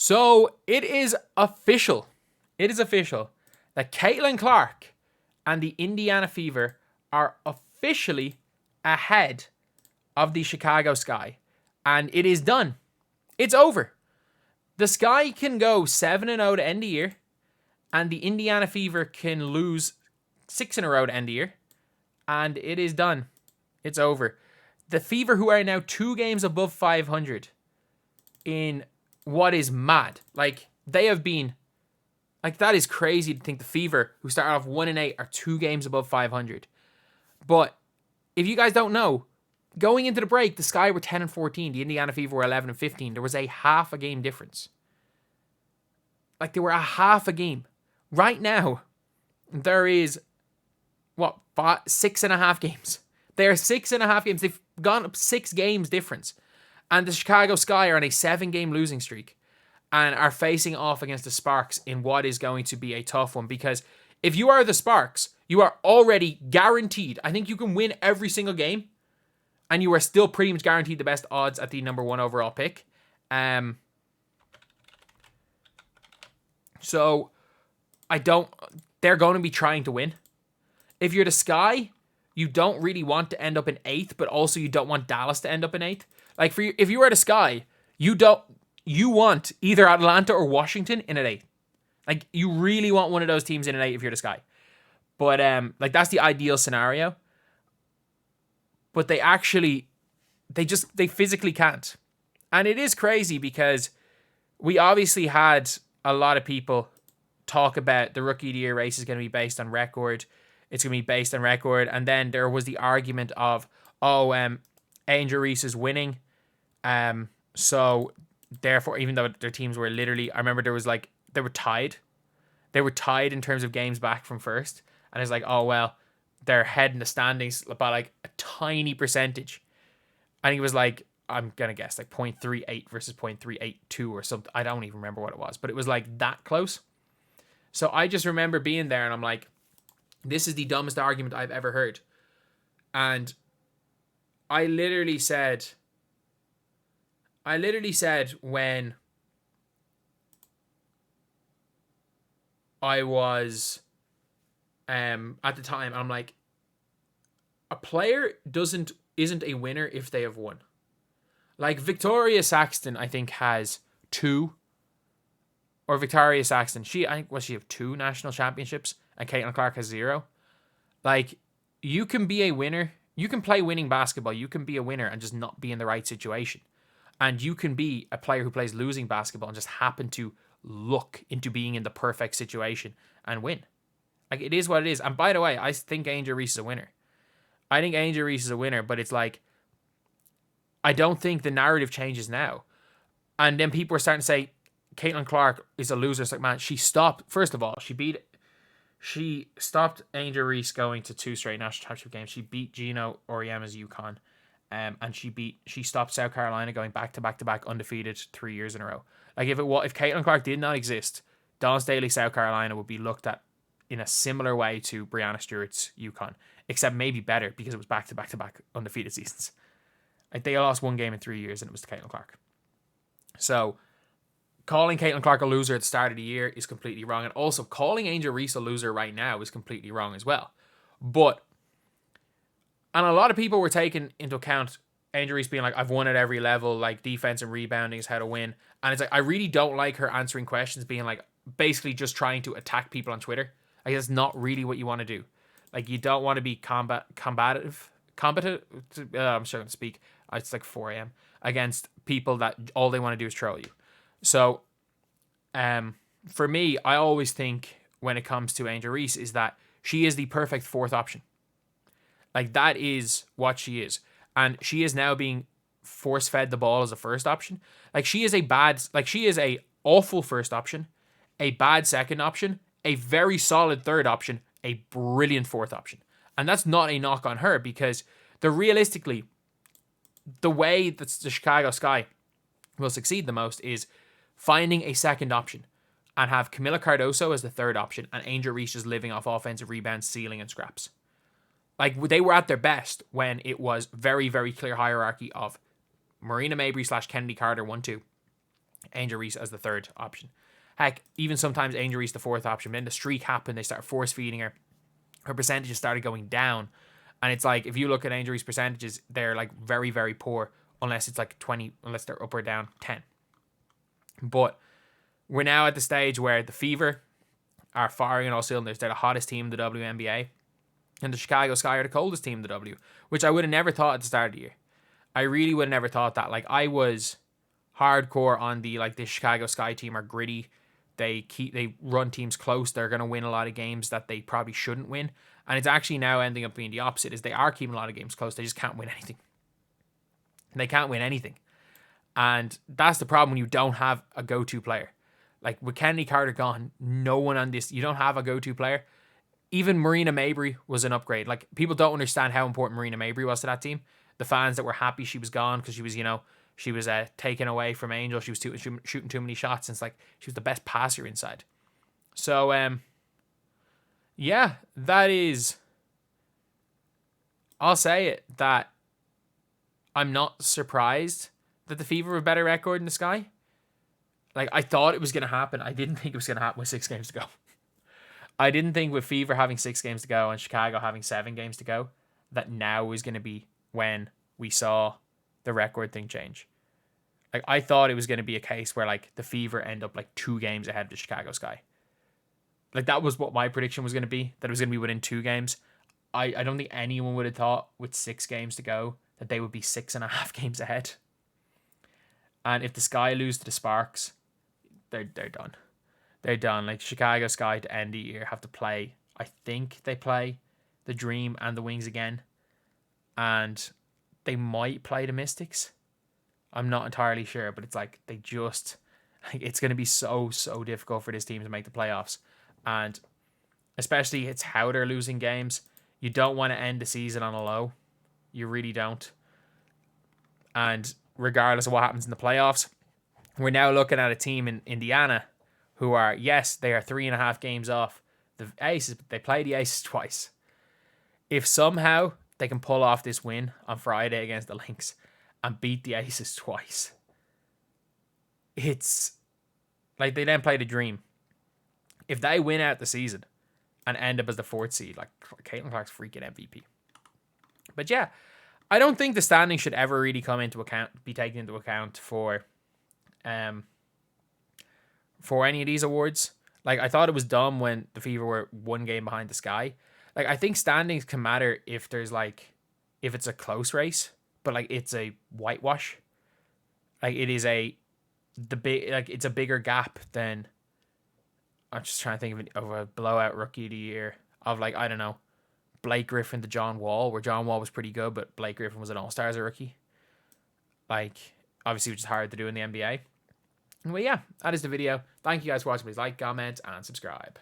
So it is official. It is official that Caitlin Clark and the Indiana Fever are officially ahead of the Chicago Sky. And it is done. It's over. The Sky can go 7-0 to end the year, and the Indiana Fever can lose 6 in a row to end the year. And it is done. It's over. The Fever, who are now 2 games above 500 in what is mad. Like, they have been... Like, that is crazy to think the Fever, who started off 1-8, are 2 games above 500. But if you guys don't know, going into the break, the Sky were 10-14. The Indiana Fever were 11-15. There was a half a game difference. Like, they were a half a game. Right now, there is, 6.5 games. They are 6.5 games. They've gone up 6 games difference. And the Chicago Sky are on a 7-game losing streak and are facing off against the Sparks in what is going to be a tough one. Because if you are the Sparks, you are already guaranteed. I think you can win every single game, and you are still pretty much guaranteed the best odds at the number 1 overall pick. So they're going to be trying to win. If you're the Sky, you don't really want to end up in 8th, but also you don't want Dallas to end up in 8th. Like, if you are the Sky, you want either Atlanta or Washington in at 8th. Like, you really want one of those teams in at 8 if you're the Sky. But like, that's the ideal scenario. But they physically can't. And it is crazy because we obviously had a lot of people talk about the Rookie of the Year race is going to be based on record. It's going to be based on record. And then there was the argument of, Angel Reese is winning. So therefore, even though their teams were literally, I remember there was like, they were tied. They were tied in terms of games back from first. And it's like, oh, well, they're ahead in the standings by like a tiny percentage. And he was like, I'm going to guess like 0.38 versus 0.382 or something. I don't even remember what it was, but it was like that close. So I just remember being there and I'm like, this is the dumbest argument I've ever heard. And I literally said when I was at the time, I'm like, a player isn't a winner if they have won. Like, Victoria Saxton, I think, has 2. Or Victoria Saxton, she have 2 national championships, and Caitlin Clark has 0. Like, you can be a winner. You can play winning basketball. You can be a winner and just not be in the right situation. And you can be a player who plays losing basketball and just happen to look into being in the perfect situation and win. Like, it is what it is. And by the way, I think Angel Reese is a winner. I think Angel Reese is a winner, but it's like, I don't think the narrative changes now. And then people are starting to say, Caitlin Clark is a loser. It's like, man, she stopped. First of all, she stopped Angel Reese going to 2 straight national championship games. She beat Gino Auriemma's UConn. And she stopped South Carolina going back to back undefeated 3 years in a row. Like, if Caitlin Clark did not exist, Don's Daily South Carolina would be looked at in a similar way to Breanna Stewart's UConn, except maybe better because it was back to back undefeated seasons. Like, they lost 1 game in 3 years and it was to Caitlin Clark. So calling Caitlin Clark a loser at the start of the year is completely wrong. And also calling Angel Reese a loser right now is completely wrong as well. And a lot of people were taking into account Angel Reese being like, I've won at every level, like defense and rebounding is how to win. And it's like, I really don't like her answering questions being like, basically just trying to attack people on Twitter. Like, that's not really what you want to do. Like, you don't want to be combative. I'm starting to speak. It's like 4 a.m. against people that all they want to do is troll you. So, for me, I always think when it comes to Angel Reese is that she is the perfect 4th option. Like, that is what she is. And she is now being force-fed the ball as a first option. Like, she is a awful first option, a bad second option, a very solid third option, a brilliant 4th option. And that's not a knock on her because realistically, the way that the Chicago Sky will succeed the most is finding a second option and have Camila Cardoso as the third option and Angel Reese just living off offensive rebounds, stealing, and scraps. Like, they were at their best when it was very, very clear hierarchy of Marina Mabrey / Kennedy Carter 1-2, Angel Reese as the third option. Heck, even sometimes Angel Reese the fourth option. Then the streak happened. They started force feeding her. Her percentages started going down. And it's like, if you look at Angel Reese percentages, they're like very, very poor. Unless it's like 20, unless they're up or down 10. But we're now at the stage where the Fever are firing on all cylinders. They're the hottest team in the WNBA. And the Chicago Sky are the coldest team in the W. Which I would have never thought at the start of the year. I really would have never thought that. Like, I was hardcore on the Chicago Sky team are gritty. They run teams close. They're going to win a lot of games that they probably shouldn't win. And it's actually now ending up being the opposite, is they are keeping a lot of games close. They just can't win anything. They can't win anything. And that's the problem when you don't have a go-to player. Like, with Kennedy Carter gone, no one on this, you don't have a go-to player. Even Marina Mabry was an upgrade. Like, people don't understand how important Marina Mabry was to that team. The fans that were happy she was gone because she was, she was taken away from Angel. She was shooting too many shots. And it's like, she was the best passer inside. So, yeah, that is, I'll say it, that I'm not surprised that the Fever have a better record than the Sky. Like, I thought it was going to happen. I didn't think it was going to happen with 6 games to go. I didn't think with Fever having 6 games to go and Chicago having 7 games to go, that now was going to be when we saw the record thing change. Like, I thought it was going to be a case where, like, the Fever end up, like, 2 games ahead of the Chicago Sky. Like, that was what my prediction was going to be, that it was going to be within 2 games. I don't think anyone would have thought with 6 games to go that they would be 6.5 games ahead. And if the Sky lose to the Sparks, they're done. They're done. Like, Chicago Sky to end the year have to play, I think they play the Dream and the Wings again. And they might play the Mystics. I'm not entirely sure, but it's like they just, it's going to be so difficult for this team to make the playoffs. And especially it's how they're losing games. You don't want to end the season on a low. You really don't. And regardless of what happens in the playoffs, we're now looking at a team in Indiana who are, yes, they are 3.5 games off the Aces, but they play the Aces twice. If somehow they can pull off this win on Friday against the Lynx and beat the Aces twice, it's like they then play the Dream. If they win out the season and end up as the 4th seed, like, Caitlin Clark's freaking MVP. But yeah, I don't think the standing should ever really be taken into account for any of these awards. Like, I thought it was dumb when the Fever were 1 game behind the Sky. Like, I think standings can matter if there's if it's a close race, but like it's a whitewash. Like, it is it's a bigger gap than, I'm just trying to think of a blowout rookie of the year of, like, I don't know, Blake Griffin to John Wall, where John Wall was pretty good, but Blake Griffin was an all-star as a rookie. Like, obviously, which is hard to do in the NBA. Well, yeah, that is the video. Thank you guys for watching. Please like, comment, and subscribe.